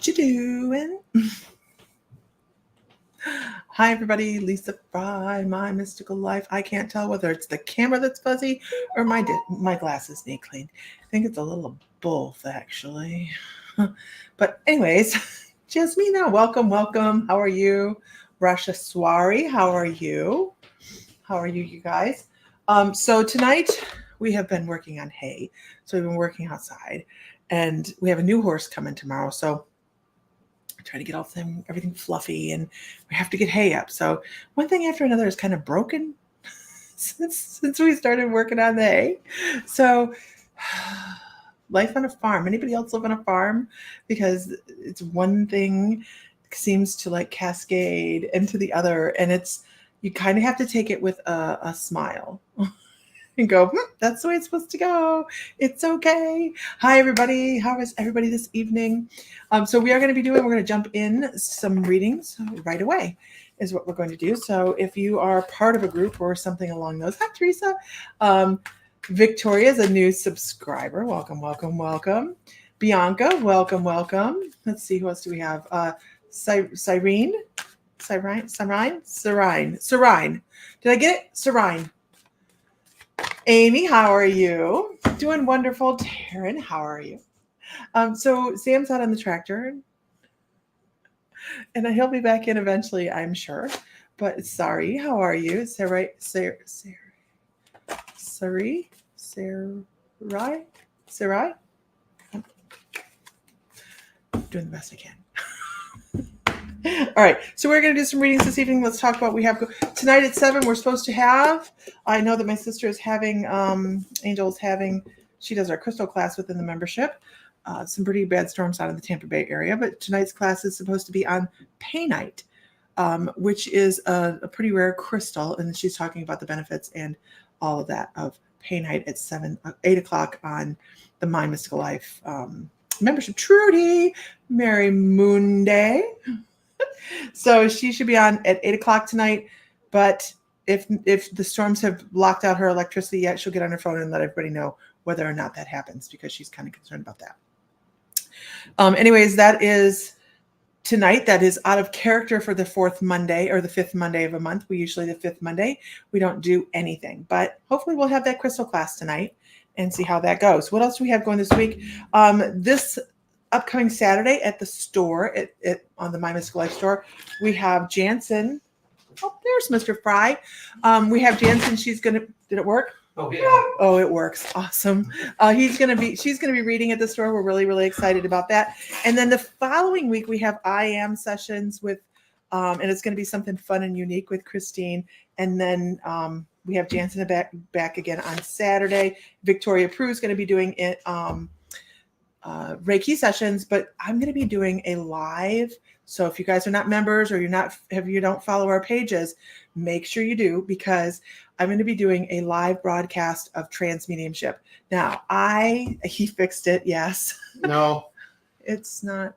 What you doing? Hi, everybody. Lisa Fry, My Mystical Life. I can't tell whether it's the camera that's fuzzy or my glasses need cleaned. I think it's a little of both, actually. But anyways, just me now. Welcome. How are you? Rasha Swari, how are you? How are you, you guys? So tonight we have been working on hay. So we've been working outside, and we have a new horse coming tomorrow. So trying to get all everything fluffy, and we have to get hay up. So one thing after another is kind of broken since we started working on the hay. So life on a farm. Anybody else live on a farm? Because it's one thing seems to like cascade into the other, and you kind of have to take it with a smile. And go, that's the way it's supposed to go. It's okay. Hi, everybody. How is everybody this evening? So we're going to jump in some readings right away is what we're going to do. So if you are part of a group or something along those, hi, Teresa. Victoria is a new subscriber. Welcome. Bianca, welcome. Let's see, who else do we have? Cyrene. Did I get it? Cyrene. Amy, how are you? Doing wonderful. Taryn, how are you? So Sam's out on the tractor, and he'll be back in eventually, I'm sure. But Sari, how are you? Sarai? I'm doing the best I can. All right, so we're going to do some readings this evening. Let's talk about we have tonight at 7. We're supposed to have. I know that my sister is having. Angel is having. She does our crystal class within the membership. Some pretty bad storms out in the Tampa Bay area, but tonight's class is supposed to be on painite, which is a pretty rare crystal, and she's talking about the benefits and all of that of painite at 8 o'clock on the My Mystical Life membership. Trudy, Merry Moon Day. So she should be on at 8 o'clock tonight. But if the storms have locked out her electricity yet, she'll get on her phone and let everybody know whether or not that happens, because she's kind of concerned about that. Anyways, that is tonight. That is out of character for the 4th Monday or the 5th Monday of a month. We usually the 5th Monday, we don't do anything. But hopefully we'll have that crystal class tonight and see how that goes. What else do we have going this week? This upcoming Saturday at the store, on the My Mystical Life store, we have Jansen. Oh, there's Mr. Fry. We have Jansen. She's gonna. Did it work? Oh yeah. Oh, it works. Awesome. She's gonna be reading at the store. We're really, really excited about that. And then the following week we have I Am sessions with, and it's gonna be something fun and unique with Christine. And then we have Jansen back again on Saturday. Victoria Prue is gonna be doing it. Reiki sessions, but I'm going to be doing a live. So if you guys are not members or you don't follow our pages, make sure you do, because I'm going to be doing a live broadcast of trance mediumship. Now, he fixed it. Yes. No, it's not.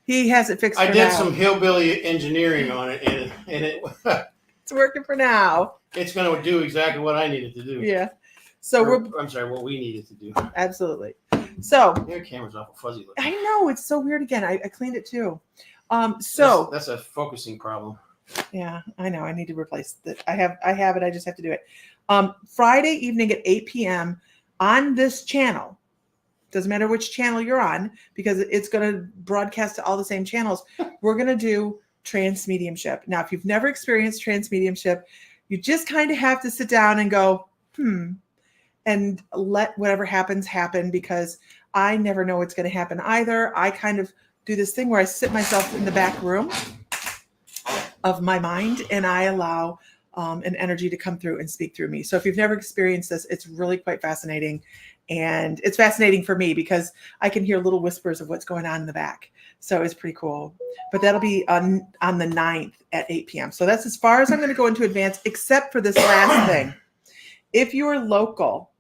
He has it fixed. I did some hillbilly engineering on it, and it it's working for now. It's going to do exactly what I needed to do. Yeah. So what we needed to do. Absolutely. So your camera's awful fuzzy looking. I know, it's so weird again. I cleaned it too. So that's a focusing problem. Yeah, I know. I need to replace that. I have it. I just have to do it. Friday evening at 8 p.m. on this channel. Doesn't matter which channel you're on, because it's going to broadcast to all the same channels. We're going to do trance mediumship. Now, if you've never experienced trance mediumship, you just kind of have to sit down and go, and let whatever happens happen, because I never know what's going to happen either. I kind of do this thing where I sit myself in the back room of my mind, and I allow an energy to come through and speak through me. So if you've never experienced this, it's really quite fascinating. And it's fascinating for me because I can hear little whispers of what's going on in the back. So it's pretty cool. But that'll be on the 9th at 8 p.m. So that's as far as I'm going to go into advance, except for this last thing. If you're local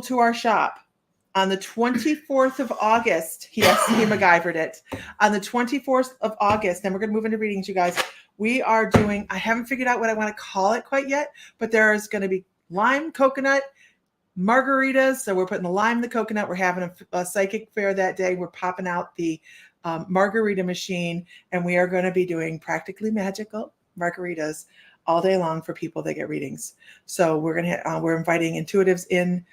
to our shop, on the 24th of August, he MacGyvered it. On the 24th of August, and we're going to move into readings, you guys. We are doing, I haven't figured out what I want to call it quite yet, but there is going to be lime, coconut, margaritas. So we're putting the lime, the coconut. We're having a psychic fair that day. We're popping out the margarita machine, and we are going to be doing practically magical margaritas all day long for people that get readings. So we're inviting intuitives in.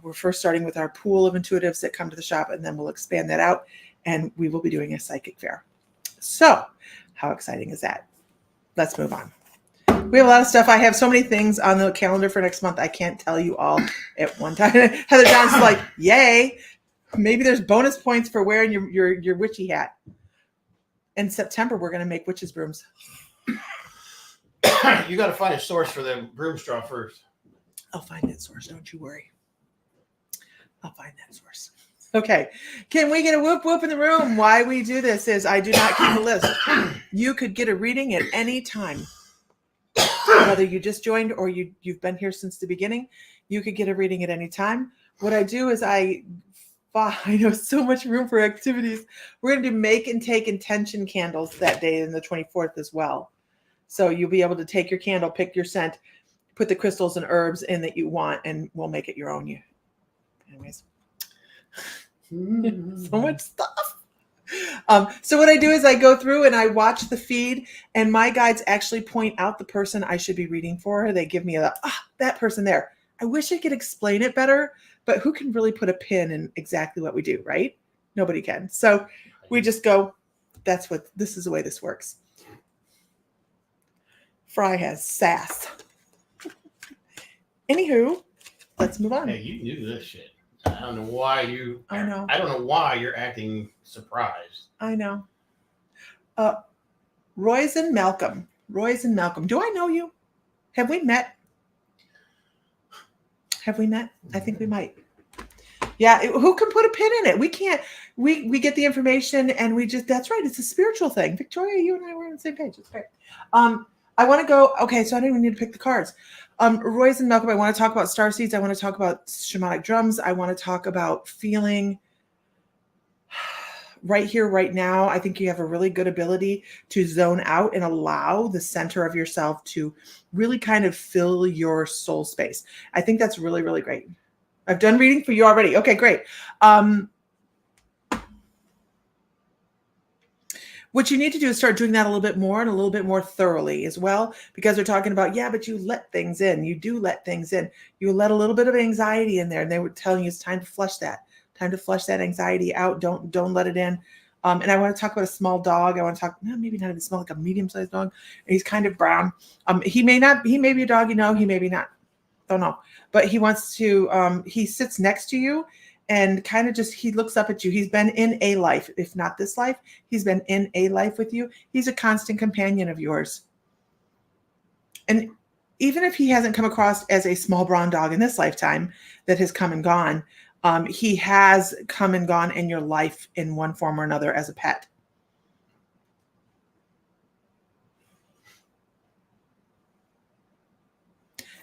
We're first starting with our pool of intuitives that come to the shop, and then we'll expand that out, and we will be doing a psychic fair. So how exciting is that? Let's move on. We have a lot of stuff. I have so many things on the calendar for next month. I can't tell you all at one time. Heather John's like, yay. Maybe there's bonus points for wearing your witchy hat. In September, we're going to make witches' brooms. You got to find a source for the broom straw first. I'll find that source. Don't you worry. I'll find that source. Okay. Can we get a whoop whoop in the room? Why we do this is I do not keep a list. You could get a reading at any time. Whether you just joined or you've been here since the beginning, you could get a reading at any time. What I do is I know so much room for activities. We're going to do make and take intention candles that day and the 24th as well. So you'll be able to take your candle, pick your scent, put the crystals and herbs in that you want, and we'll make it your own. Anyways, so much stuff. So what I do is I go through and I watch the feed, and my guides actually point out the person I should be reading for. They give me that person there. I wish I could explain it better, but who can really put a pin in exactly what we do, right? Nobody can. So we just go, this is the way this works. Fry has sass. Anywho, let's move on. Hey, you knew this shit. I don't know why I know. I don't know why you're acting surprised. I know. Royce and Malcolm. Do I know you? Have we met? I think we might. Yeah. Who can put a pin in it? We can't. We get the information and that's right. It's a spiritual thing. Victoria, you and I were on the same page. It's great. I want to go. Okay. So I don't even need to pick the cards. Royce and Malcolm, I want to talk about star seeds. I want to talk about shamanic drums. I want to talk about feeling right here, right now. I think you have a really good ability to zone out and allow the center of yourself to really kind of fill your soul space. I think that's really, really great. I've done reading for you already. Okay, great. What you need to do is start doing that a little bit more and a little bit more thoroughly as well, because they're talking about, but you let things in. You do let things in. You let a little bit of anxiety in there, and they were telling you it's time to flush that. Time to flush that anxiety out. Don't let it in. And I want to talk about a small dog. I want to talk, maybe not even small, like a medium-sized dog. And he's kind of brown. He may be a dog, he may be not. Don't know. But he wants to, he sits next to you and kind of he looks up at you. He's been in a life, if not this life, he's been in a life with you. He's a constant companion of yours. And even if he hasn't come across as a small brown dog in this lifetime that has come and gone, he has come and gone in your life in one form or another as a pet.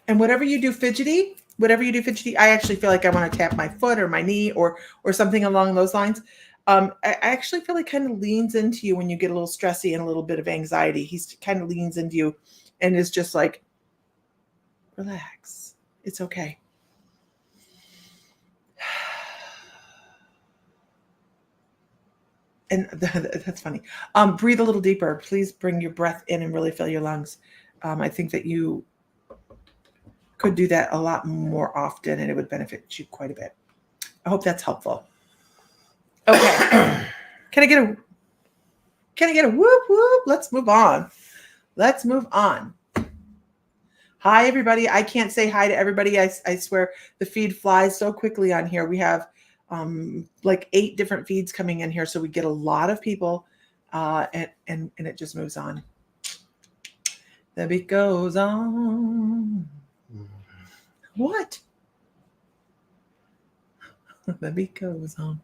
And whatever you do fidgety, I actually feel like I want to tap my foot or my knee or something along those lines. I actually feel like kind of leans into you when you get a little stressy and a little bit of anxiety. He's kind of leans into you and is just like, relax. It's okay. And that's funny. Breathe a little deeper. Please bring your breath in and really fill your lungs. I think that you could do that a lot more often and it would benefit you quite a bit. I hope that's helpful. Okay. Can I get a whoop whoop? Let's move on. Hi, everybody. I can't say hi to everybody. I swear the feed flies so quickly on here. We have like 8 different feeds coming in here. So we get a lot of people and it just moves on. The beat goes on. What? The beat goes on.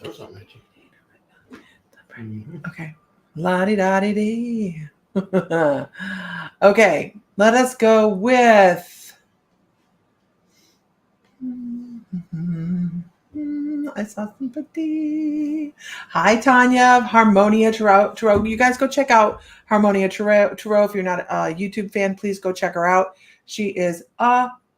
Throw something at you. Okay. La-di-da-di-dee. Okay. Let us go with I saw somebody. Hi, Tanya. Harmonia Tarot. You guys go check out Harmonia Tarot. If you're not a YouTube fan, please go check her out. She is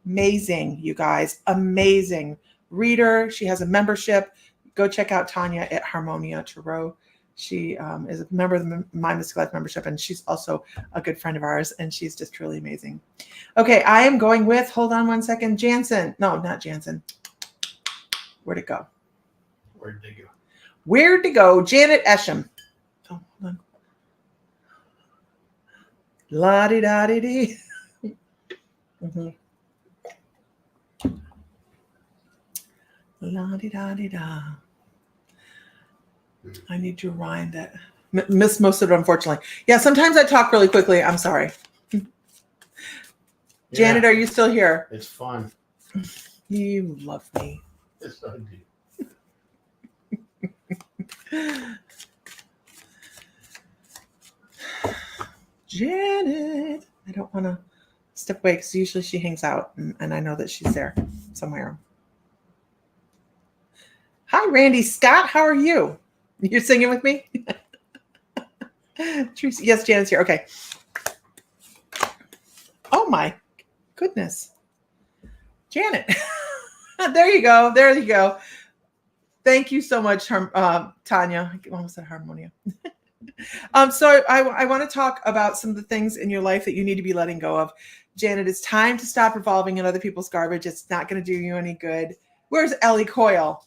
Amazing, you guys. Amazing reader. She has a membership. Go check out Tanya at Harmonia Tarot. She is a member of the My Mystic Life membership, and she's also a good friend of ours, and she's just really amazing. Okay, I am going with, hold on one second, Jansen. No, not Jansen. Where'd it go? Where'd they go? Where'd it go? Janet Esham. Oh, hold on. La-di-da-di-dee. Mm-hmm. La-di-da-di-da. I need to rhyme that. Missed most of it, unfortunately. Yeah, sometimes I talk really quickly. I'm sorry. Janet, are you still here? It's fun. You love me. Yes, I do. Janet. I don't want to step away because usually she hangs out, and I know that she's there somewhere. Hi, Randy Scott. How are you? You're singing with me? Teresa, yes, Janet's here. Okay. Oh, my goodness. Janet. There you go. There you go. Thank you so much, Tanya. I almost said Harmonia. So I want to talk about some of the things in your life that you need to be letting go of. Janet, it's time to stop revolving in other people's garbage. It's not going to do you any good. Where's Ellie Coyle?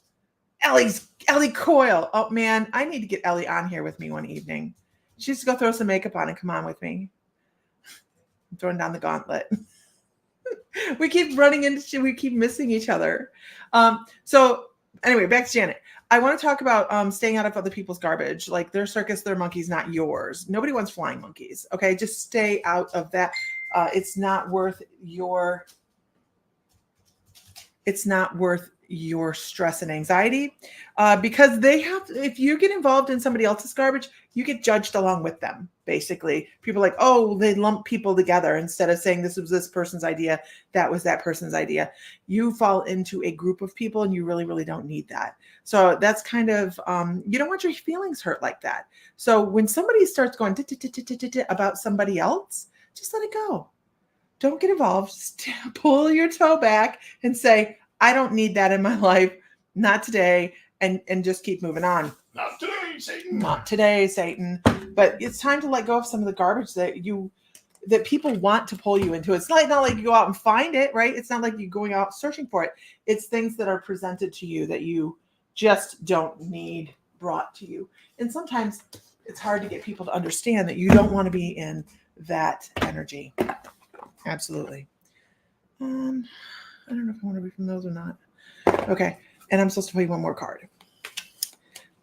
Ellie Coyle. Oh, man, I need to get Ellie on here with me one evening. She used to go throw some makeup on and come on with me. I'm throwing down the gauntlet. We keep running into shit. We keep missing each other. So anyway, back to Janet. I want to talk about staying out of other people's garbage. Like their circus, their monkeys, not yours. Nobody wants flying monkeys. Okay, just stay out of that. It's not worth your stress and anxiety because they have. If you get involved in somebody else's garbage, you get judged along with them. Basically, people are like, oh, they lump people together instead of saying this was this person's idea, that was that person's idea. You fall into a group of people, and you really, really don't need that. So that's kind of you don't want your feelings hurt like that. So when somebody starts going about somebody else, just let it go. Don't get involved. Just pull your toe back and say, I don't need that in my life. Not today. And just keep moving on. Not today, Satan. Not today, Satan. But it's time to let go of some of the garbage that people want to pull you into. It's not like you go out and find it, right? It's not like you're going out searching for it. It's things that are presented to you that you just don't need brought to you. And sometimes it's hard to get people to understand that you don't want to be in that energy. Absolutely. I don't know if I want to read from those or not. Okay. And I'm supposed to play one more card.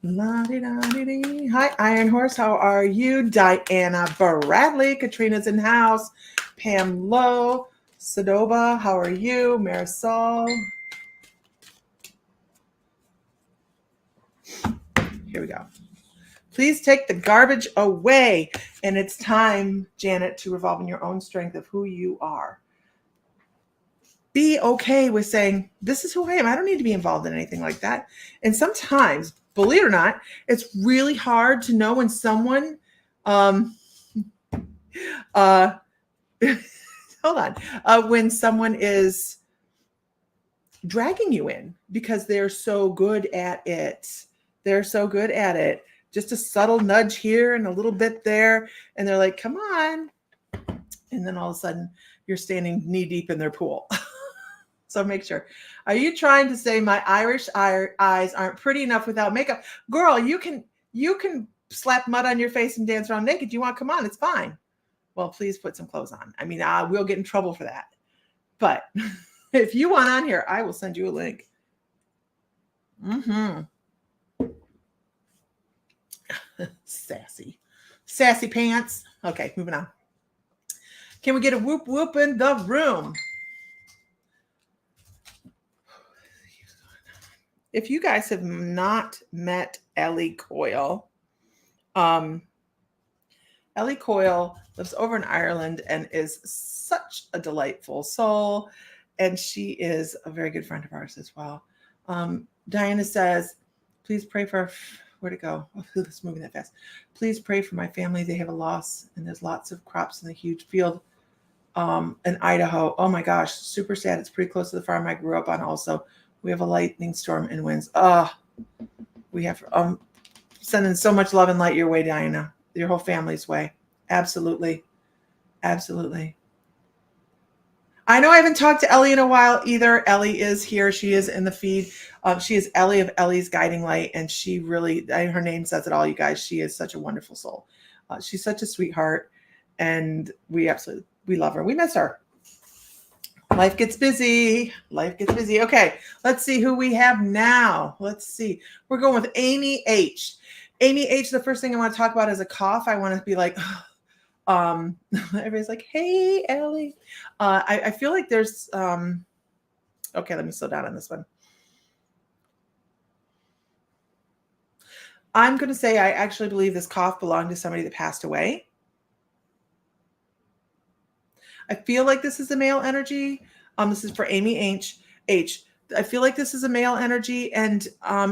La-di-da-di-dee. Hi, Iron Horse. How are you? Diana Bradley. Katrina's in house. Pam Lowe. Sadoba. How are you? Marisol. Here we go. Please take the garbage away. And it's time, Janet, to revolve in your own strength of who you are. Be okay with saying, this is who I am. I don't need to be involved in anything like that. And sometimes, believe it or not, it's really hard to know when someone, hold on, when someone is dragging you in because they're so good at it. They're so good at it. Just a subtle nudge here and a little bit there. And they're like, come on. And then all of a sudden you're standing knee deep in their pool. So make sure. Are you trying to say my Irish eyes aren't pretty enough without makeup? Girl, you can slap mud on your face and dance around naked. You want to come on? It's fine. Well, please put some clothes on. I mean, we'll get in trouble for that. But if you want on here, I will send you a link. Sassy pants. Okay, moving on. Can we get a whoop whoop in the room? If you guys have not met Ellie Coyle, Ellie Coyle lives over in Ireland and is such a delightful soul. And she is a very good friend of ours as well. Diana says, please pray for, where'd it go? Oh, it's moving that fast. Please pray for my family. They have a loss and there's lots of crops in the huge field. in Idaho. Oh my gosh, super sad. It's pretty close to the farm I grew up on. Also, we have a lightning storm and winds. We have sending so much love and light your way, Diana. Your whole family's way. Absolutely, absolutely. I know I haven't talked to Ellie in a while either. Ellie is here. She is in the feed. She is Ellie of Ellie's Guiding Light, and she really, her name says it all, you guys. She is such a wonderful soul. She's such a sweetheart, and we love her. We miss her. Life gets busy. Life gets busy. Okay, let's see who we have now. Let's see. We're going with Amy H. Amy H, the first thing I want to talk about is a cough. I want to be like, everybody's like, hey, Ellie. I feel like there's, okay, let me slow down on this one. I'm going to say I actually believe this cough belonged to somebody that passed away. I feel like this is a male energy. This is for Amy H. I feel like this is a male energy, and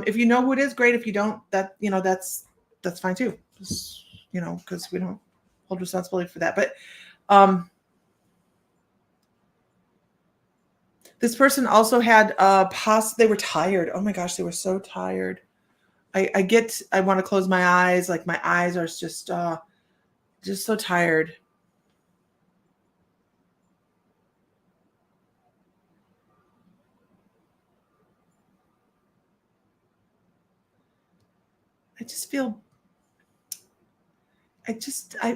if you know who it is, great. If you don't, that's fine too. Just, because we don't hold responsibility for that. But this person also had they were tired. Oh my gosh, they were so tired. I want to close my eyes. Like my eyes are just so tired. I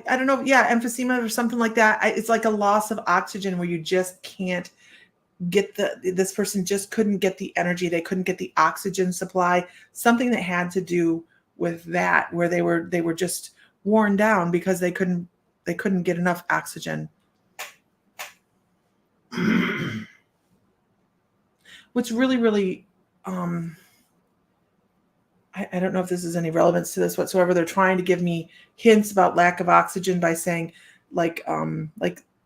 don't know. Yeah. Emphysema or something like that. It's like a loss of oxygen where you just can't get this person just couldn't get the energy. They couldn't get the oxygen supply, something that had to do with that, where they were just worn down because they couldn't get enough oxygen. What's really, really, I don't know if this is any relevance to this whatsoever. They're trying to give me hints about lack of oxygen by saying like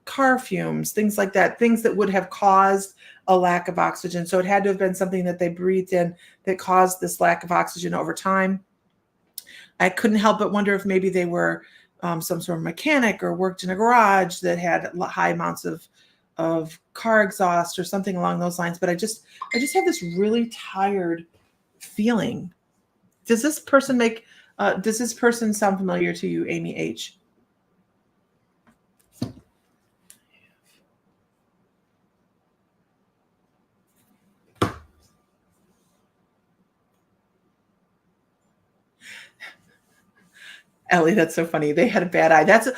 car fumes, things like that, things that would have caused a lack of oxygen. So it had to have been something that they breathed in that caused this lack of oxygen over time. I couldn't help but wonder if maybe they were some sort of mechanic or worked in a garage that had high amounts of car exhaust or something along those lines. But I just have this really tired feeling. Does this person sound familiar to you, Amy H? Ellie, that's so funny. They had a bad eye. That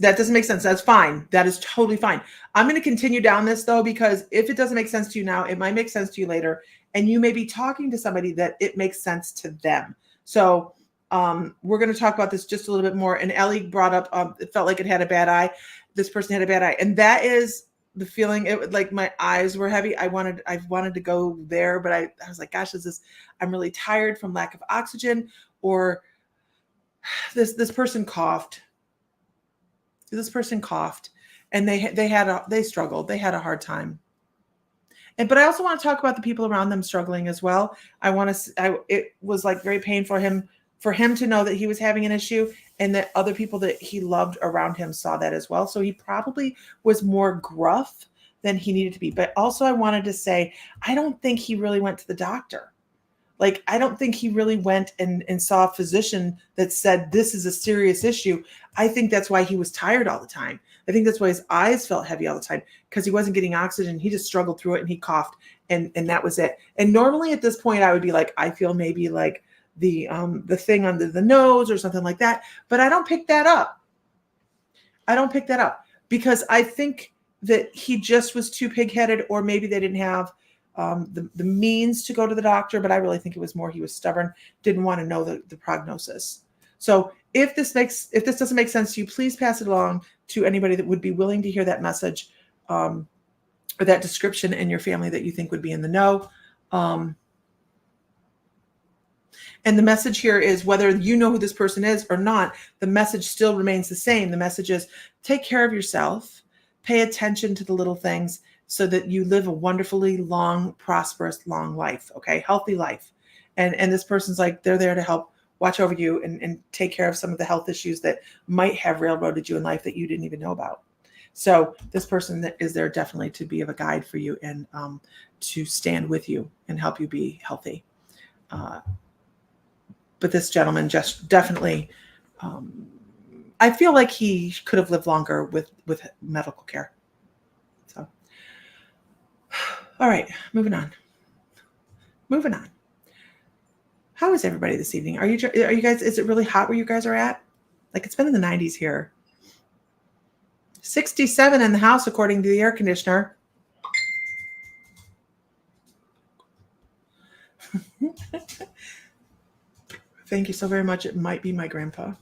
doesn't make sense. That's fine. That is totally fine. I'm going to continue down this though, because if it doesn't make sense to you now, it might make sense to you later. And you may be talking to somebody that it makes sense to them. So we're going to talk about this just a little bit more. And Ellie brought up, it felt like it had a bad eye. This person had a bad eye. And that is the feeling. It like my eyes were heavy. I wanted to go there, but I was like, gosh, I'm really tired from lack of oxygen, or this person coughed. This person coughed, and they struggled. They had a hard time. But I also want to talk about the people around them struggling as well. It was like very painful for him to know that he was having an issue, and that other people that he loved around him saw that as well. So he probably was more gruff than he needed to be. But also I wanted to say, I don't think he really went to the doctor. Like, I don't think he really went and saw a physician that said, this is a serious issue. I think that's why he was tired all the time. I think that's why his eyes felt heavy all the time, because he wasn't getting oxygen. He just struggled through it, and he coughed, and that was it. And normally at this point I would be like, I feel maybe like the thing under the nose or something like that. But I don't pick that up. Because I think that he just was too pig-headed, or maybe they didn't have the means to go to the doctor, but I really think it was more he was stubborn, didn't want to know the prognosis. So if this doesn't make sense to you, please pass it along to anybody that would be willing to hear that message or that description in your family that you think would be in the know. And the message here is, whether you know who this person is or not, the message still remains the same. The message is, take care of yourself, pay attention to the little things, so that you live a wonderfully long, prosperous, long life, okay? Healthy life. And this person's like, they're there to help watch over you and take care of some of the health issues that might have railroaded you in life that you didn't even know about. So this person that is there definitely to be of a guide for you and to stand with you and help you be healthy. But this gentleman just definitely, I feel like he could have lived longer with medical care. So, all right, moving on. How is everybody this evening? Are you guys, is it really hot where you guys are at? Like, it's been in the 90s here. 67 in the house, according to the air conditioner. Thank you so very much. It might be my grandpa.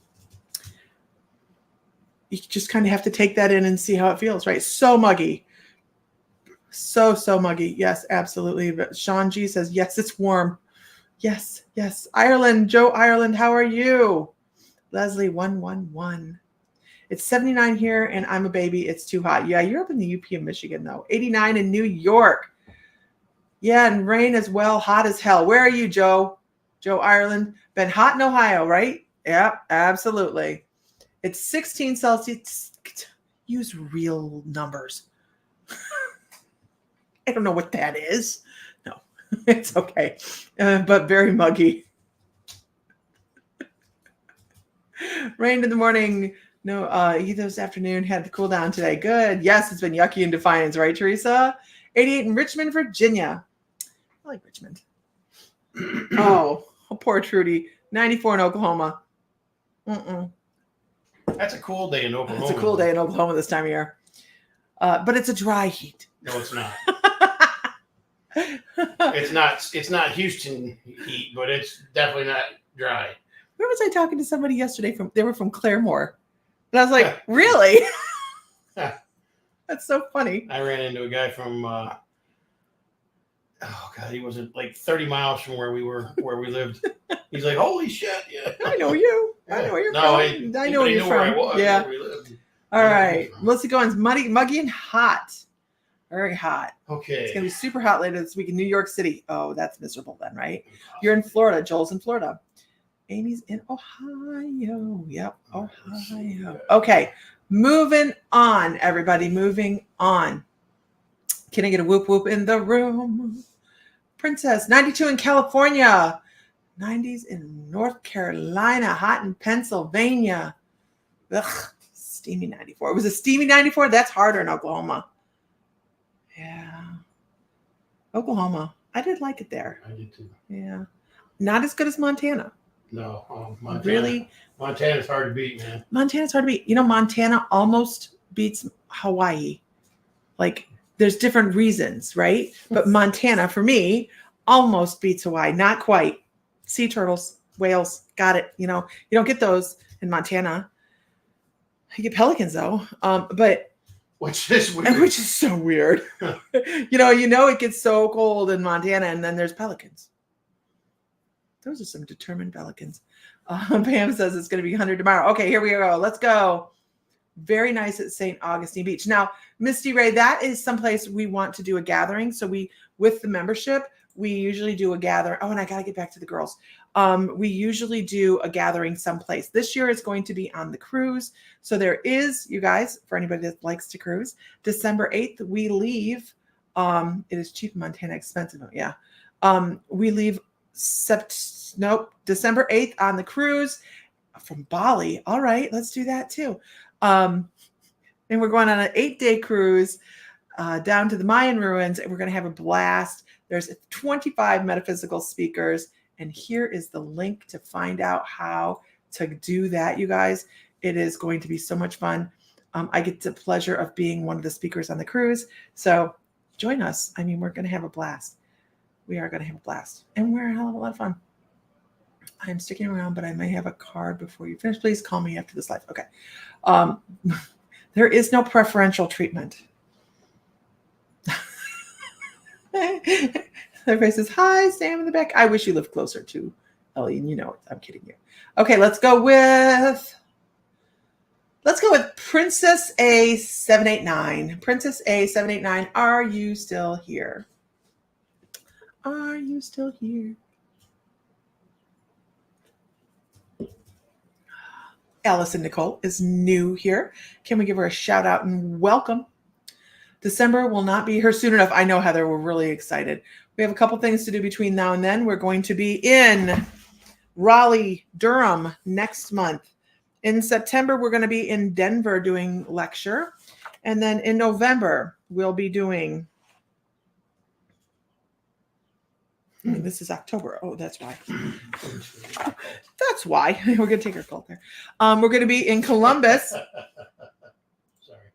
You just kind of have to take that in and see how it feels, right? So muggy. So muggy. Yes, absolutely. But Sean G says, yes, it's warm. Yes. Ireland, Joe Ireland, how are you? Leslie 111. It's 79 here and I'm a baby. It's too hot. Yeah, you're up in the UP of Michigan though. 89 in New York. Yeah, and rain as well. Hot as hell. Where are you, Joe? Joe Ireland. Been hot in Ohio, right? Yeah, absolutely. It's 16 Celsius. Use real numbers. I don't know what that is. No, it's okay. But very muggy. Rained in the morning. No, either this afternoon. Had the cool down today. Good. Yes, it's been yucky in Defiance, right, Teresa? 88 in Richmond, Virginia. I like Richmond. Oh, poor Trudy. 94 in Oklahoma. That's a cool day in Oklahoma. It's a cool day in Oklahoma this time of year. But it's a dry heat. No, it's not. It's not Houston heat, but it's definitely not dry. Where was I talking to somebody yesterday they were from Claremore? And I was like, really? That's so funny. I ran into a guy from he was like 30 miles from where we lived. He's like, holy shit, yeah. I know you. I know where you're from. I know where you're from. Where I was, yeah. where we lived. All right. Melissa Goins, muggy and hot. Very hot. Okay. It's going to be super hot later this week in New York City. Oh, that's miserable then, right? You're in Florida. Joel's in Florida. Amy's in Ohio. Yep, Ohio. Okay, moving on, everybody. Moving on. Can I get a whoop whoop in the room? Princess, 92 in California. 90s in North Carolina. Hot in Pennsylvania. Ugh, steamy 94. It was a steamy 94? That's harder in Oklahoma. Yeah. Oklahoma. I did like it there. I did too. Yeah. Not as good as Montana. No, Montana. Really? Montana's hard to beat, man. Montana's hard to beat. You know, Montana almost beats Hawaii. Like, there's different reasons, right? But Montana, for me, almost beats Hawaii. Not quite. Sea turtles, whales, got it. You know, you don't get those in Montana. You get pelicans, though. But which is weird. Which is so weird. you know, it gets so cold in Montana, and then there's pelicans. Those are some determined pelicans. Pam says it's going to be 100 tomorrow. Okay, here we go. Let's go. Very nice at St. Augustine Beach. Now, Misty Ray, that is someplace we want to do a gathering. So with the membership, we usually do a gathering. Oh, and I got to get back to the girls. We usually do a gathering someplace. This year is going to be on the cruise. So there is, you guys, for anybody that likes to cruise, December 8th, we leave. It is cheap in Montana, expensive. Yeah. We leave December 8th on the cruise from Bali. All right, let's do that too. And we're going on an 8-day cruise down to the Mayan ruins, and we're going to have a blast. There's 25 metaphysical speakers, and here is the link to find out how to do that, you guys. It is going to be so much fun. I get the pleasure of being one of the speakers on the cruise, so join us. I mean, we're going to have a blast. We are going to have a blast, and we're going to have a lot of fun. I'm sticking around, but I may have a card before you finish. Please call me after this live. Okay. There is no preferential treatment. Everybody says, hi, Sam in the back. I wish you lived closer to Ellie, and you know it. I'm kidding you. Okay, let's go with Princess A789. Princess A789, are you still here? Are you still here? Allison Nicole is new here. Can we give her a shout out and welcome? December will not be here soon enough. I know, Heather, we're really excited. We have a couple things to do between now and then. We're going to be in Raleigh, Durham next month. In September, we're going to be in Denver doing lecture. And then in November, we'll be doing, this is October. Oh, that's why. That's why. We're going to take our cold there. We're going to be in Columbus. Sorry.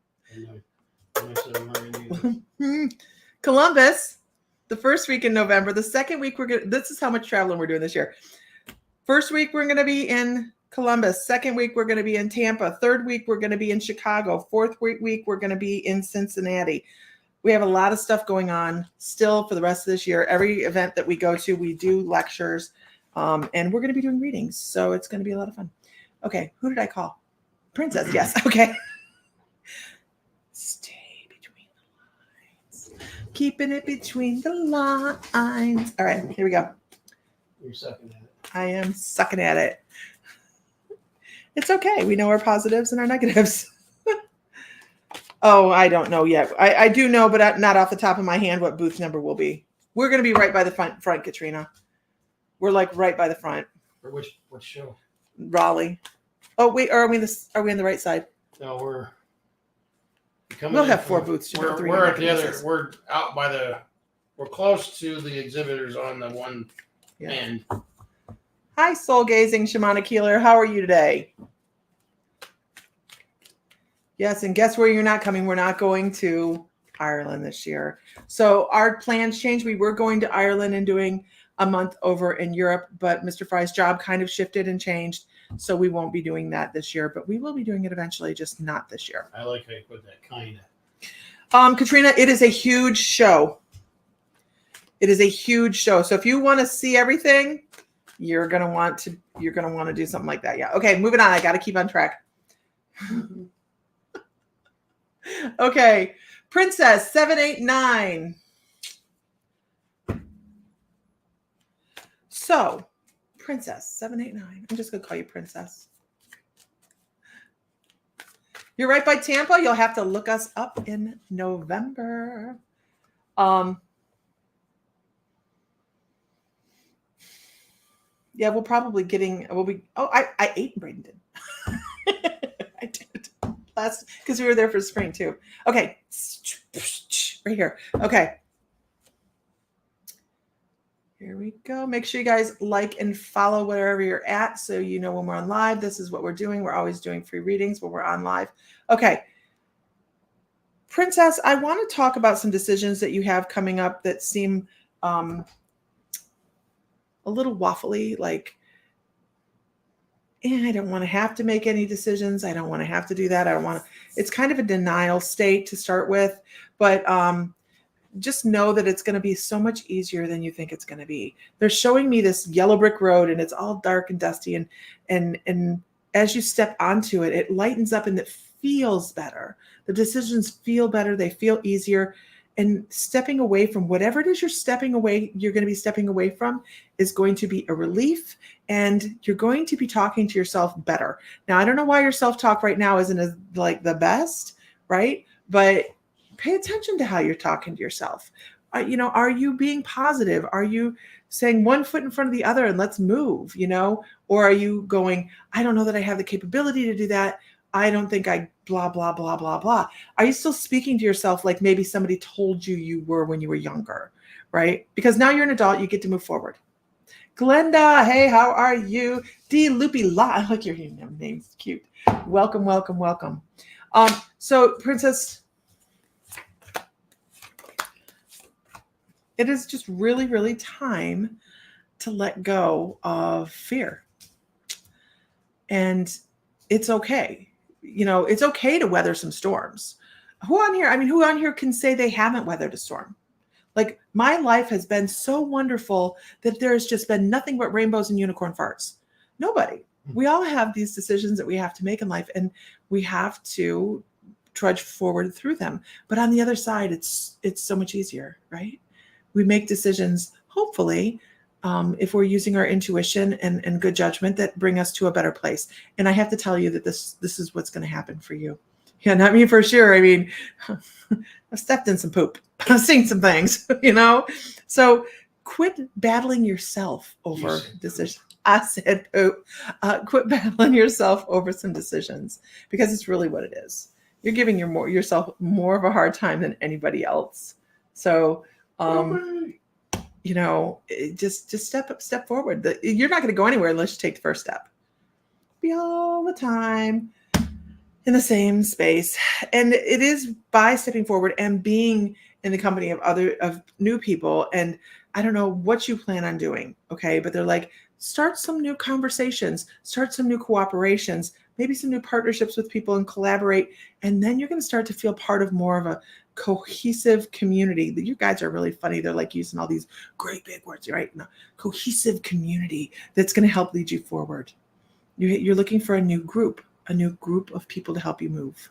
Columbus, the first week in November. The second week, this is how much traveling we're doing this year. First week, we're going to be in Columbus. Second week, we're going to be in Tampa. Third week, we're going to be in Chicago. Fourth week, we're going to be in Cincinnati. We have a lot of stuff going on still for the rest of this year. Every event that we go to, we do lectures, and we're going to be doing readings. So it's going to be a lot of fun. Okay, who did I call? Princess, yes. Okay. Stay between the lines. Keeping it between the lines. All right, here we go. You're sucking at it. I am sucking at it. It's okay. We know our positives and our negatives. Oh, I don't know yet. I do know, but not off the top of my hand what booth number will be. We're going to be right by the front, Katrina. We're like right by the front. For which show? Raleigh. Oh, wait. Are we on the right side? No, we're We'll have 4 booths. We're at the other. We're out by the. We're close to the exhibitors on the one end. Hi, soul gazing shamanic healer. How are you today? Yes, and guess where you're not coming? We're not going to Ireland this year. So our plans changed. We were going to Ireland and doing a month over in Europe, but Mr. Fry's job kind of shifted and changed. So we won't be doing that this year, but we will be doing it eventually, just not this year. I like how you put that kind of. Katrina, it is a huge show. It is a huge show. So if you want to see everything, you're gonna want to do something like that. Yeah. Okay, moving on. I got to keep on track. Okay, Princess 789. So, Princess 789. I'm just gonna call you Princess. You're right by Tampa. You'll have to look us up in November. Yeah, we'll be. Oh, I ate in Bradenton. I did last because we were there for spring too. Okay, right here. Okay, here we go. Make sure you guys like and follow wherever you're at, so you know when we're on live. This is what we're doing. We're always doing free readings when we're on live. Okay, Princess, I want to talk about some decisions that you have coming up that seem a little waffly, like, I don't want to have to make any decisions. I don't want to have to do that. I don't want to. It's kind of a denial state to start with, but just know that it's going to be so much easier than you think it's going to be. They're showing me this yellow brick road, and it's all dark and dusty, and as you step onto it, it lightens up and it feels better. The decisions feel better. They feel easier. And stepping away from whatever it is you're going to be stepping away from is going to be a relief, and you're going to be talking to yourself better. Now, I don't know why your self-talk right now isn't as like the best, right? But pay attention to how you're talking to yourself. Are you being positive? Are you saying one foot in front of the other and let's move, or are you going, I don't know that I have the capability to do that. I don't think I blah, blah, blah, blah, blah. Are you still speaking to yourself like maybe somebody told you were when you were younger, right? Because now you're an adult, you get to move forward. Glenda, hey, how are you? D. Loopy La, I like your name. Name's cute. Welcome, welcome, welcome. So, Princess, it is just really, really time to let go of fear. And it's okay. It's okay to weather some storms. Who on here can say they haven't weathered a storm? Like, my life has been so wonderful that there's just been nothing but rainbows and unicorn farts. Nobody. We all have these decisions that we have to make in life, and we have to trudge forward through them. But on the other side, it's so much easier, right? We make decisions, hopefully, if we're using our intuition and good judgment that bring us to a better place. And I have to tell you that this is what's going to happen for you. Yeah, not me for sure. I mean, I've stepped in some poop. I've seen some things, So quit battling yourself over decisions. I said poop. Quit battling yourself over some decisions, because it's really what it is. You're giving yourself more of a hard time than anybody else. So, just step forward. You're not going to go anywhere unless you take the first step. Be all the time in the same space. And it is by stepping forward and being in the company of new people. And I don't know what you plan on doing. Okay. But they're like, start some new conversations, start some new cooperations, maybe some new partnerships with people, and collaborate. And then you're going to start to feel part of more of a cohesive community. You guys are really funny. They're like using all these great big words, right? No, cohesive community that's going to help lead you forward. You're looking for a new group of people to help you move.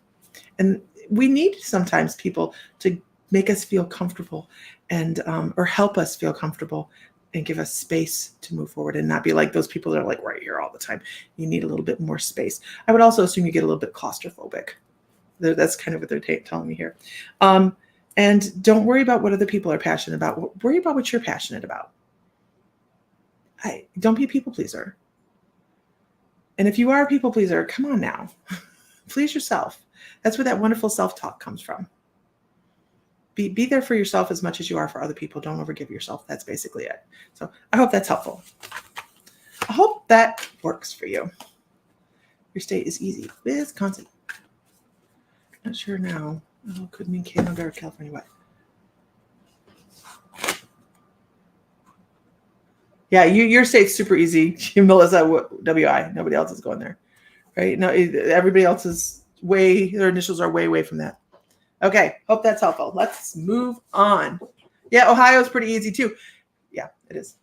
And we need sometimes people to make us feel comfortable and or help us feel comfortable and give us space to move forward, and not be like those people that are like right here all the time. You need a little bit more space. I would also assume you get a little bit claustrophobic. That's kind of what they're telling me here. And don't worry about what other people are passionate about. Worry about what you're passionate about. Don't be a people pleaser. And if you are a people pleaser, come on now. Please yourself. That's where that wonderful self-talk comes from. Be there for yourself as much as you are for other people. Don't overgive yourself. That's basically it. So I hope that's helpful. I hope that works for you. Your state is easy. Wisconsin. Not sure now. Oh, could mean Canada or California. What? Yeah, your state's super easy. Melissa, WI. Nobody else is going there, right? No, everybody else's their initials are way from that. Okay, hope that's helpful. Let's move on. Yeah, Ohio's pretty easy too. Yeah, it is.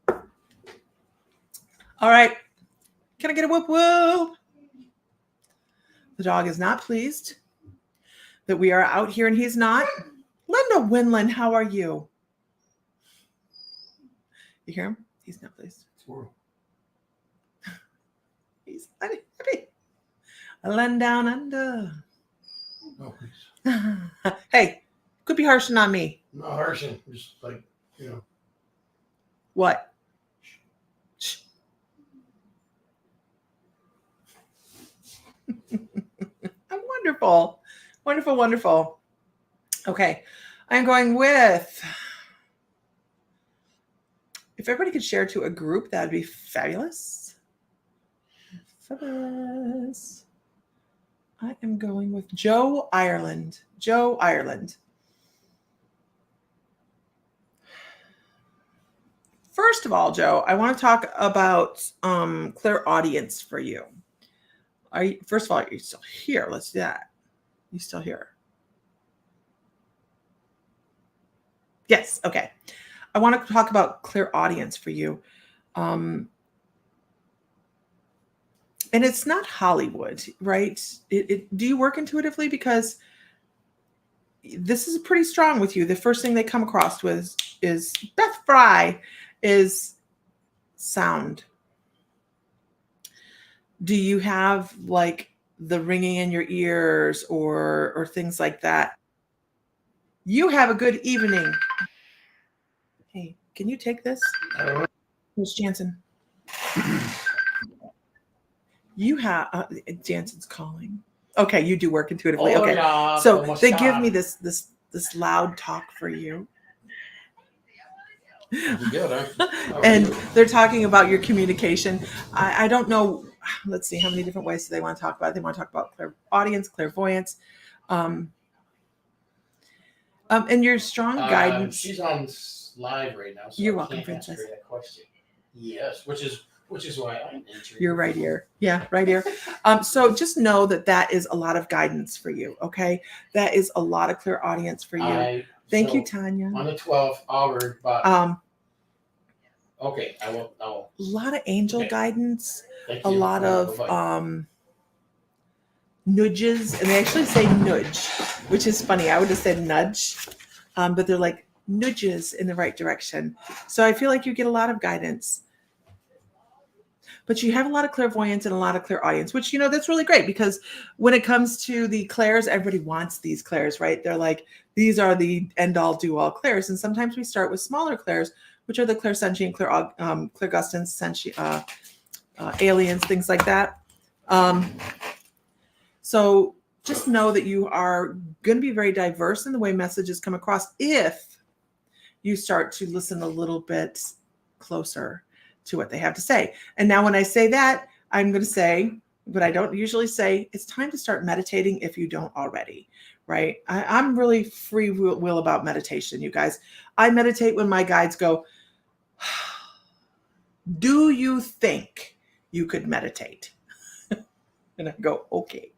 All right. Can I get a whoop whoop? The dog is not pleased that we are out here and he's not. Linda Winland, how are you? You hear him? He's not pleased. He's unhappy. I land down under. Oh, please. Hey, could be harshing on me. Not harshing, just like, What? Shh. Wonderful. Wonderful, wonderful. Okay. I'm going with, if everybody could share to a group, that'd be fabulous. Fabulous. I am going with Joe Ireland. Joe Ireland. First of all, Joe, I want to talk about clairaudience for you. First of all, are you still here? Let's do that. You still here? Yes. Okay. I want to talk about clairaudience for you. And it's not Hollywood, right? Do you work intuitively? Because this is pretty strong with you. The first thing they come across with is Beth Fry is sound. Do you have like the ringing in your ears or things like that? You have a good evening. Hey, can you take this? Miss Jansen. You have Jansen's calling. Okay, you do work intuitively. Okay, so they give me this loud talk for you. Good, huh? And they're talking about your communication. I don't know. Let's see, how many different ways do they want to talk about it? They want to talk about clairaudience, clairvoyance, and your strong guidance. She's on live right now. So you're welcome, Princess. That question. Yes, which is why I'm entering. You're right here. Yeah, right here. So just know that is a lot of guidance for you. Okay, that is a lot of clairaudience for you. Thank you, Tanya. On the 12th, Auburn, but okay, I will. A lot of angel guidance. A lot of nudges, and they actually say nudge, which is funny. I would have said nudge, but they're like nudges in the right direction. So I feel like you get a lot of guidance. But you have a lot of clairvoyance and a lot of clairaudience, which, that's really great, because when it comes to the clairs, everybody wants these clairs, right? They're like, these are the end all do all clairs. And sometimes we start with smaller clairs, which are the clairsentient, clairgustance, aliens, things like that. So just know that you are going to be very diverse in the way messages come across if you start to listen a little bit closer to what they have to say. And now when I say that, I'm going to say, but I don't usually say, it's time to start meditating if you don't already, right? I'm really free will about meditation, you guys. I meditate when my guides go, do you think you could meditate? And I go, okay.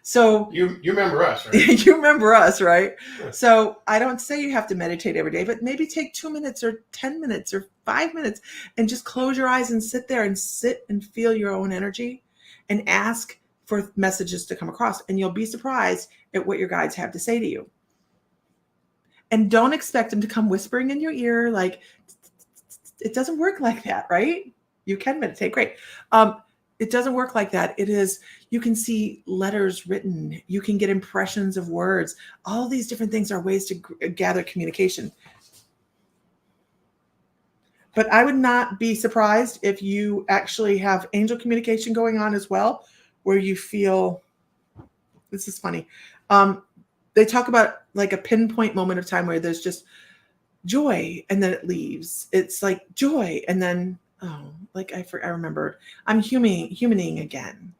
So you remember us, right? You remember us, right? So I don't say you have to meditate every day, but maybe take 2 minutes or 10 minutes or 5 minutes and just close your eyes and sit there and feel your own energy and ask for messages to come across. And you'll be surprised at what your guides have to say to you. And don't expect them to come whispering in your ear. Like, it doesn't work like that, right? You can meditate. Great. It doesn't work like that. It is, you can see letters written. You can get impressions of words. All these different things are ways to gather communication. But I would not be surprised if you actually have angel communication going on as well, where you feel, this is funny. They talk about like a pinpoint moment of time where there's just joy and then it leaves. It's like joy and then, I remembered. I'm humaning again,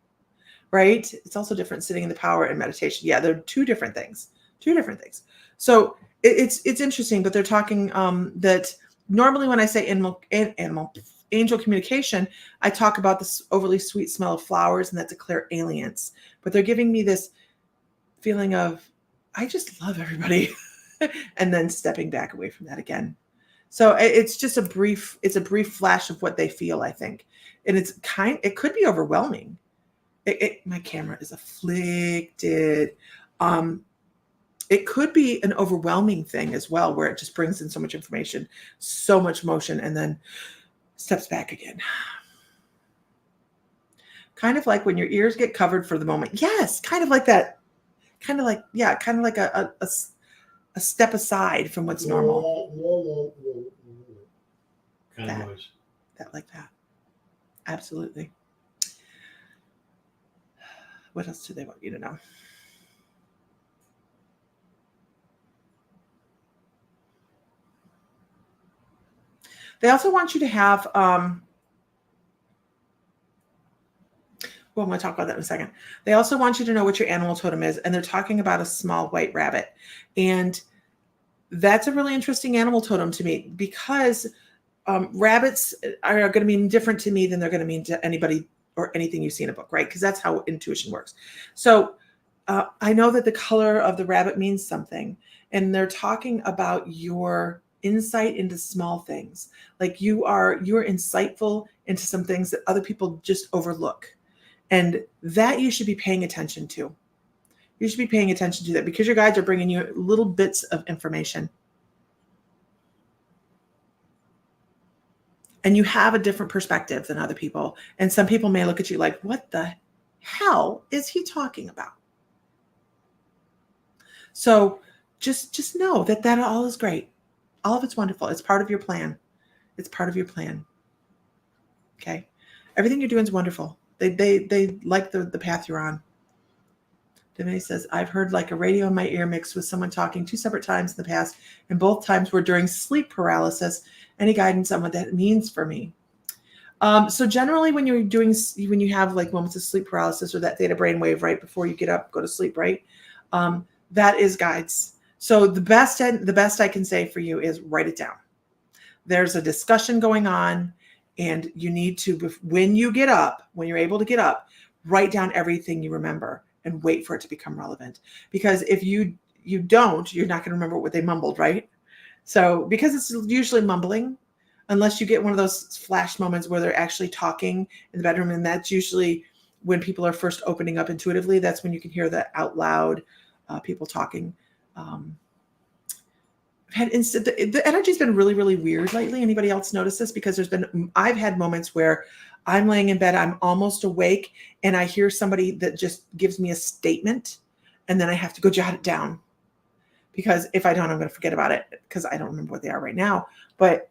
right? It's also different sitting in the power and meditation. Yeah, they're two different things. So it's interesting, but they're talking that normally when I say angel communication, I talk about this overly sweet smell of flowers, and that's a clairalience. But they're giving me this feeling of, I just love everybody, and then stepping back away from that again. So it's just a brief flash of what they feel, I think. And it could be overwhelming. My camera is afflicted. It could be an overwhelming thing as well, where it just brings in so much information, so much motion, and then steps back again. Kind of like when your ears get covered for the moment. Yes, kind of like that. Kind of like a step aside from what's normal. Kind of noise. That like that. Absolutely. What else do they want you to know? They also want you to have, I'm going to talk about that in a second. They also want you to know what your animal totem is, and they're talking about a small white rabbit. And that's a really interesting animal totem to me, because rabbits are going to mean different to me than they're going to mean to anybody or anything you see in a book, right? Because that's how intuition works. So I know that the color of the rabbit means something, and they're talking about your insight into small things. Like you're insightful into some things that other people just overlook. And that you should be paying attention to. You should be paying attention to that, because your guides are bringing you little bits of information. And you have a different perspective than other people. And some people may look at you like, what the hell is he talking about? So just know that all is great. All of it's wonderful. It's part of your plan. It's part of your plan. Okay. Everything you're doing is wonderful. They like the path you're on. Divinity says, I've heard like a radio in my ear mixed with someone talking 2 separate times in the past, and both times were during sleep paralysis. Any guidance on what that means for me? So generally when you have like moments of sleep paralysis or that theta brainwave right before you get up, go to sleep, right? That is guides. So the best I can say for you is write it down. There's a discussion going on, and you need to, when you're able to get up, write down everything you remember and wait for it to become relevant. Because if you don't, you're not going to remember what they mumbled, right? So because it's usually mumbling, unless you get one of those flash moments where they're actually talking in the bedroom, and that's usually when people are first opening up intuitively. That's when you can hear the out loud people talking. The energy's been really, really weird lately. Anybody else notice this? Because I've had moments where I'm laying in bed, I'm almost awake, and I hear somebody that just gives me a statement, and then I have to go jot it down. Because if I don't, I'm going to forget about it because I don't remember what they are right now. But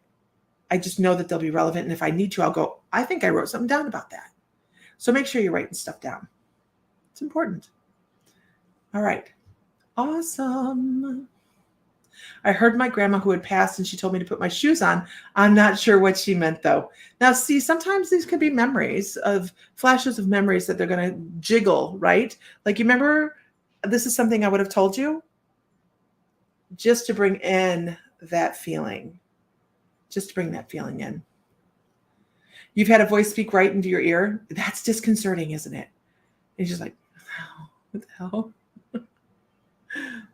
I just know that they'll be relevant. And if I need to, I'll go, I think I wrote something down about that. So make sure you're writing stuff down. It's important. All right. Awesome. I heard my grandma who had passed and she told me to put my shoes on. I'm not sure what she meant though. Now, see, sometimes these could be memories of flashes of memories that they're going to jiggle, right? Like, you remember, this is something I would have told you just to bring in that feeling, just to bring that feeling in. You've had a voice speak right into your ear. That's disconcerting, isn't it? And you're just like, what the hell?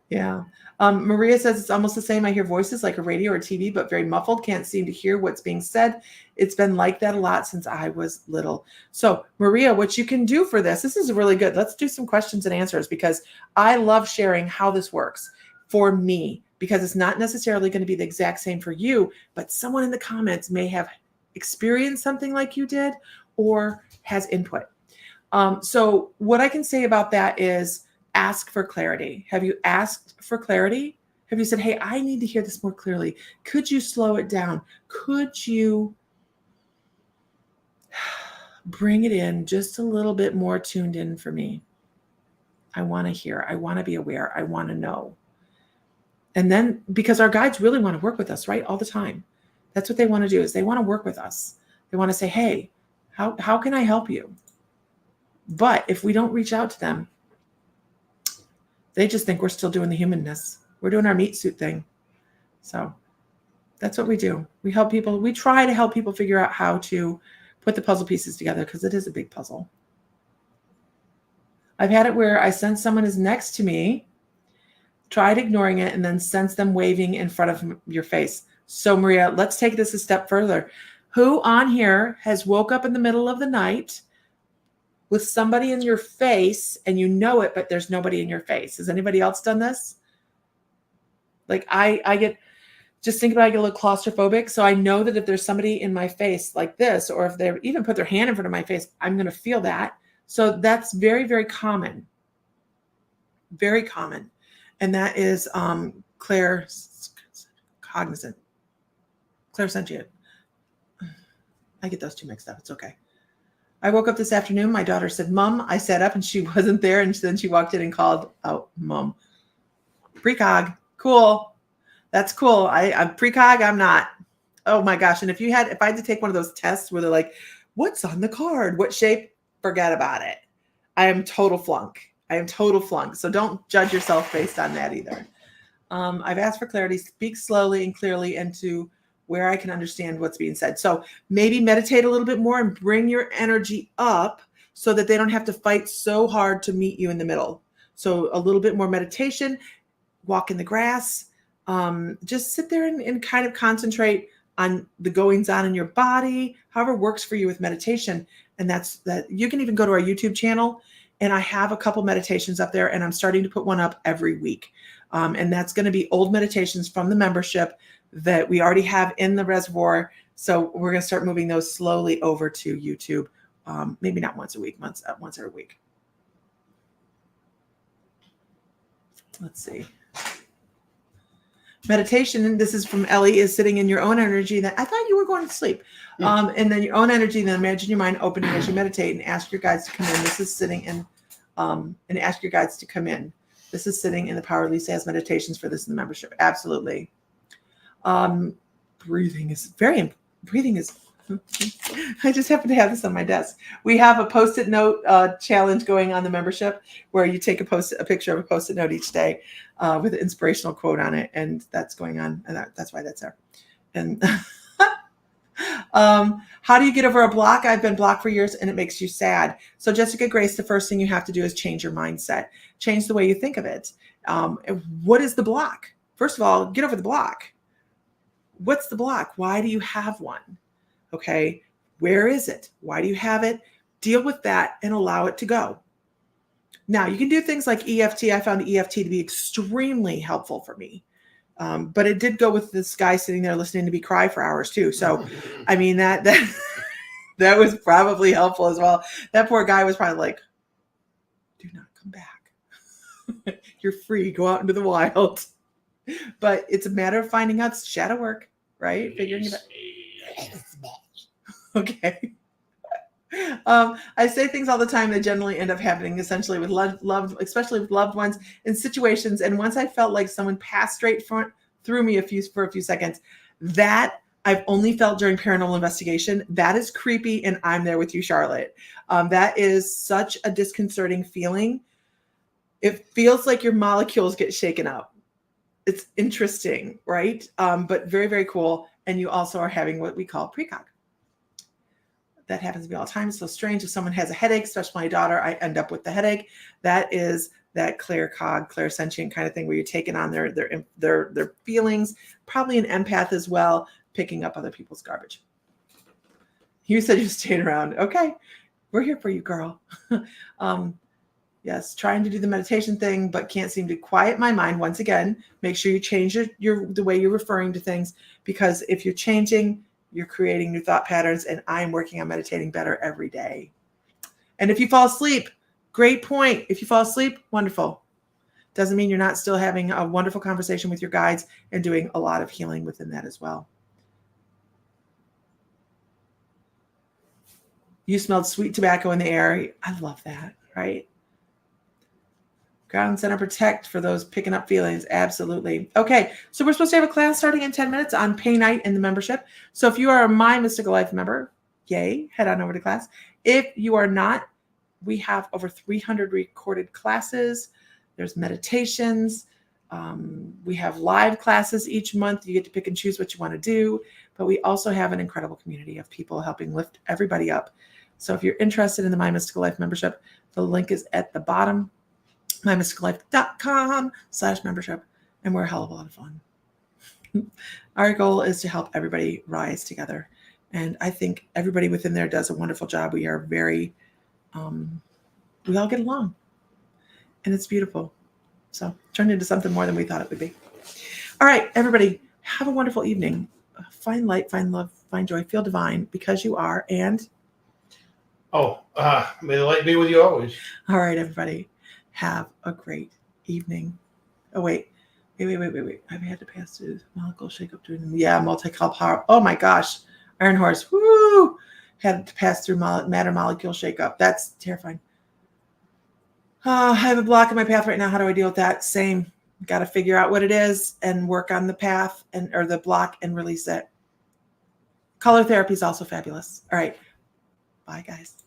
Yeah. Maria says it's almost the same. I hear voices like a radio or TV, but very muffled. Can't seem to hear what's being said. It's been like that a lot since I was little. So Maria, what you can do for this is really good. Let's do some questions and answers because I love sharing how this works for me, because it's not necessarily going to be the exact same for you, but someone in the comments may have experienced something like you did or has input. So what I can say about that is ask for clarity. Have you asked for clarity? Have you said, hey, I need to hear this more clearly. Could you slow it down? Could you bring it in just a little bit more tuned in for me? I want to hear. I want to be aware. I want to know. And then, because our guides really want to work with us, right? All the time. That's what they want to do, is they want to work with us. They want to say, hey, how can I help you? But if we don't reach out to them, they just think we're still doing the humanness. We're doing our meat suit thing. So that's what we do. We help people. We try to help people figure out how to put the puzzle pieces together, because it is a big puzzle. I've had it where I sense someone is next to me, tried ignoring it, and then sense them waving in front of your face. So Maria, let's take this a step further. Who on here has woke up in the middle of the night with somebody in your face and you know it, but there's nobody in your face? Has anybody else done this? Like I get, just think about it, I get a little claustrophobic. So I know that if there's somebody in my face like this, or if they even put their hand in front of my face, I'm going to feel that. So that's very, very common. Very common. And that is claircognizant. Clairsentient. I get those two mixed up. It's okay. I woke up this afternoon. My daughter said, Mom. I sat up and she wasn't there. And then she walked in and called out, Mom. Precog. Cool. That's cool. I'm precog. I'm not. Oh my gosh. And if I had to take one of those tests where they're like, what's on the card? What shape? Forget about it. I am total flunk. So don't judge yourself based on that either. I've asked for clarity. Speak slowly and clearly into where I can understand what's being said. So maybe meditate a little bit more and bring your energy up so that they don't have to fight so hard to meet you in the middle. So a little bit more meditation, walk in the grass, just sit there and kind of concentrate on the goings on in your body, however works for you with meditation. And that you can even go to our YouTube channel, and I have a couple meditations up there, and I'm starting to put one up every week. And that's going to be old meditations from the membership that we already have in the reservoir. So we're going to start moving those slowly over to YouTube. Maybe not once a week, once every week. Let's see. Meditation, and this is from Ellie, is sitting in your own energy. That I thought you were going to sleep. And then your own energy, then imagine your mind opening as you meditate and ask your guides to come in. This is sitting in, and ask your guides to come in. This is sitting in the Power Lisa has meditations for this in the membership. Absolutely. Breathing is, I just happen to have this on my desk. We have a Post-it note challenge going on the membership where you take a picture of a Post-it note each day with an inspirational quote on it. And that's going on. And that's why that's there. And how do you get over a block? I've been blocked for years and it makes you sad. So Jessica Grace, the first thing you have to do is change your mindset. Change the way you think of it. What is the block? First of all, get over the block. What's the block? Why do you have one? Okay. Where is it? Why do you have it? Deal with that and allow it to go. Now you can do things like EFT. I found EFT to be extremely helpful for me. But it did go with this guy sitting there listening to me cry for hours too. So, I mean, that was probably helpful as well. That poor guy was probably like, do not come back. You're free. Go out into the wild. But it's a matter of finding out shadow work, right? Figuring it out. Okay. I say things all the time that generally end up happening essentially with especially with loved ones in situations. And once I felt like someone passed straight through me for a few seconds, that I've only felt during paranormal investigation. That is creepy. And I'm there with you, Charlotte. That is such a disconcerting feeling. It feels like your molecules get shaken up. It's interesting, right? But very, very cool. And you also are having what we call precog. That happens to me all the time. It's so strange. If someone has a headache, especially my daughter, I end up with the headache. That is that claircog, clairsentient kind of thing where you're taking on their feelings, probably an empath as well, picking up other people's garbage. You said you stayed around. Okay. We're here for you, girl. Yes, trying to do the meditation thing, but can't seem to quiet my mind. Once again, make sure you change the way you're referring to things, because if you're changing, you're creating new thought patterns, and I'm working on meditating better every day. And if you fall asleep, great point. If you fall asleep, wonderful. Doesn't mean you're not still having a wonderful conversation with your guides and doing a lot of healing within that as well. You smelled sweet tobacco in the air. I love that, right? Ground center protect for those picking up feelings. Absolutely. Okay. So we're supposed to have a class starting in 10 minutes on pay night in the membership. So if you are a My Mystical Life member, yay, head on over to class. If you are not, we have over 300 recorded classes. There's meditations. We have live classes each month. You get to pick and choose what you want to do, but we also have an incredible community of people helping lift everybody up. So if you're interested in the My Mystical Life membership, the link is at the bottom. mymysticallife.com/membership, and we're a hell of a lot of fun. Our goal is to help everybody rise together, and I think everybody within there does a wonderful job. We are very, we all get along, and it's beautiful. So turned into something more than we thought it would be. All right, everybody, have a wonderful evening. Find light, find love, find joy, feel divine because you are, and may the light be with you always. All right, everybody. Have a great evening. Oh, wait. I've had to pass through the molecule shakeup during the multi-call power. Oh my gosh. Iron Horse. Woo! Had to pass through matter molecule shakeup. That's terrifying. I have a block in my path right now. How do I deal with that? Same. Got to figure out what it is and work on the path or the block and release it. Color therapy is also fabulous. All right. Bye, guys.